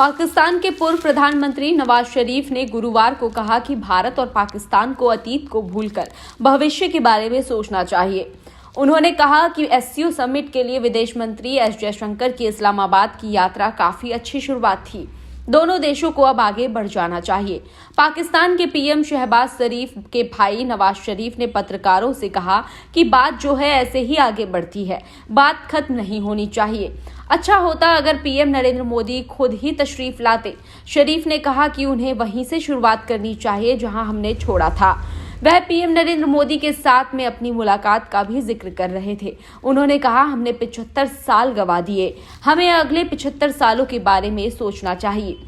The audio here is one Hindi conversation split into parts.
पाकिस्तान के पूर्व प्रधानमंत्री नवाज शरीफ ने गुरुवार को कहा कि भारत और पाकिस्तान को अतीत को भूलकर भविष्य के बारे में सोचना चाहिए। उन्होंने कहा कि एससीओ समिट के लिए विदेश मंत्री एस जयशंकर की इस्लामाबाद की यात्रा काफी अच्छी शुरुआत थी। दोनों देशों को अब आगे बढ़ जाना चाहिए। पाकिस्तान के पीएम शहबाज शरीफ के भाई नवाज शरीफ ने पत्रकारों से कहा कि बात जो है ऐसे ही आगे बढ़ती है, बात खत्म नहीं होनी चाहिए। अच्छा होता अगर पीएम नरेंद्र मोदी खुद ही तशरीफ लाते। शरीफ ने कहा कि उन्हें वहीं से शुरुआत करनी चाहिए जहां हमने छोड़ा था। वह पीएम नरेंद्र मोदी के साथ में अपनी मुलाकात का भी जिक्र कर रहे थे। उन्होंने कहा, हमने 75 साल गंवा दिए, हमें अगले 75 सालों के बारे में सोचना चाहिए।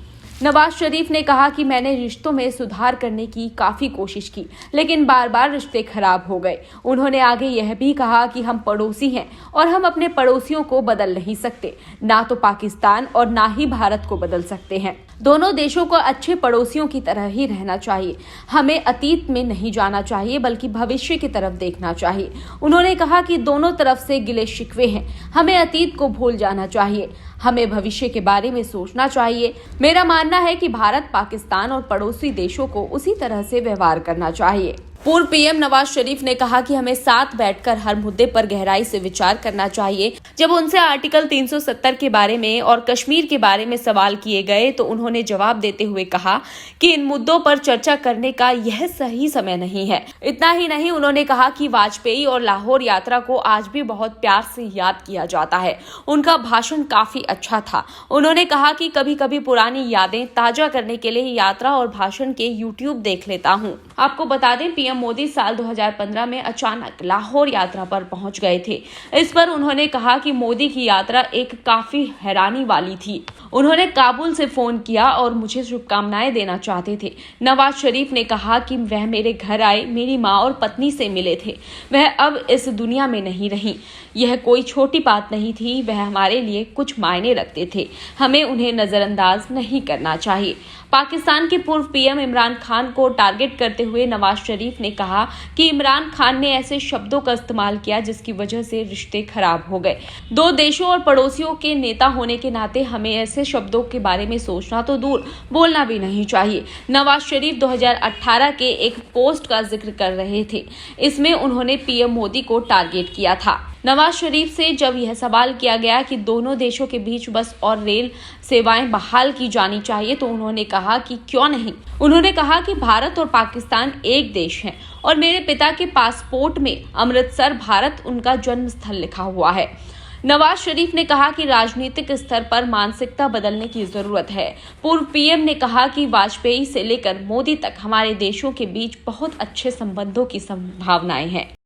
नवाज शरीफ ने कहा कि मैंने रिश्तों में सुधार करने की काफी कोशिश की, लेकिन बार बार रिश्ते खराब हो गए। उन्होंने आगे यह भी कहा कि हम पड़ोसी हैं और हम अपने पड़ोसियों को बदल नहीं सकते, ना तो पाकिस्तान और ना ही भारत को बदल सकते हैं। दोनों देशों को अच्छे पड़ोसियों की तरह ही रहना चाहिए। हमें अतीत में नहीं जाना चाहिए बल्कि भविष्य की तरफ देखना चाहिए। उन्होंने कहा कि दोनों तरफ से गिले शिकवे हैं, हमें अतीत को भूल जाना चाहिए, हमें भविष्य के बारे में सोचना चाहिए। मेरा मानना है कि भारत, पाकिस्तान और पड़ोसी देशों को उसी तरह से व्यवहार करना चाहिए। पूर्व पीएम नवाज शरीफ ने कहा कि हमें साथ बैठकर हर मुद्दे पर गहराई से विचार करना चाहिए। जब उनसे आर्टिकल 370 के बारे में और कश्मीर के बारे में सवाल किए गए तो उन्होंने जवाब देते हुए कहा कि इन मुद्दों पर चर्चा करने का यह सही समय नहीं है। इतना ही नहीं, उन्होंने कहा कि वाजपेयी और लाहौर यात्रा को आज भी बहुत प्यार से याद किया जाता है। उनका भाषण काफी अच्छा था। उन्होंने कहा कि कभी कभी पुरानी यादें ताजा करने के लिए यात्रा और भाषण के यूट्यूब देख लेता हूँ। आपको बता दें, पीएम मोदी साल 2015 में अचानक लाहौर यात्रा पर पहुंच गए थे। इस पर उन्होंने कहा कि मोदी की यात्रा एक काफी हैरानी वाली थी। उन्होंने काबुल से फोन किया और मुझे शुभकामनाएं देना चाहते थे। नवाज शरीफ ने कहा कि वह मेरे घर आए, मेरी माँ और पत्नी से मिले थे। वह अब इस दुनिया में नहीं रही। यह कोई छोटी बात नहीं थी, वह हमारे लिए कुछ मायने रखते थे। हमें उन्हें नजरअंदाज नहीं करना चाहिए। पाकिस्तान के पूर्व पीएम इमरान खान को टारगेट करते हुए नवाज शरीफ ने कहा कि इमरान खान ने ऐसे शब्दों का इस्तेमाल किया जिसकी वजह से रिश्ते खराब हो गए। दो देशों और पड़ोसियों के नेता होने के नाते हमें ऐसे शब्दों के बारे में सोचना तो दूर, बोलना भी नहीं चाहिए। नवाज शरीफ 2018 के एक पोस्ट का जिक्र कर रहे थे। इसमें उन्होंने पीएम मोदी को टारगेट किया था। नवाज शरीफ से जब यह सवाल किया गया कि दोनों देशों के बीच बस और रेल सेवाएं बहाल की जानी चाहिए तो उन्होंने कहा कि क्यों नहीं। उन्होंने कहा कि भारत और पाकिस्तान एक देश है और मेरे पिता के पासपोर्ट में अमृतसर भारत उनका जन्म स्थल लिखा हुआ है। नवाज शरीफ ने कहा कि राजनीतिक स्तर पर मानसिकता बदलने की जरूरत है। पूर्व पीएम ने कहा कि वाजपेयी से लेकर मोदी तक हमारे देशों के बीच बहुत अच्छे संबंधों की संभावनाएं हैं।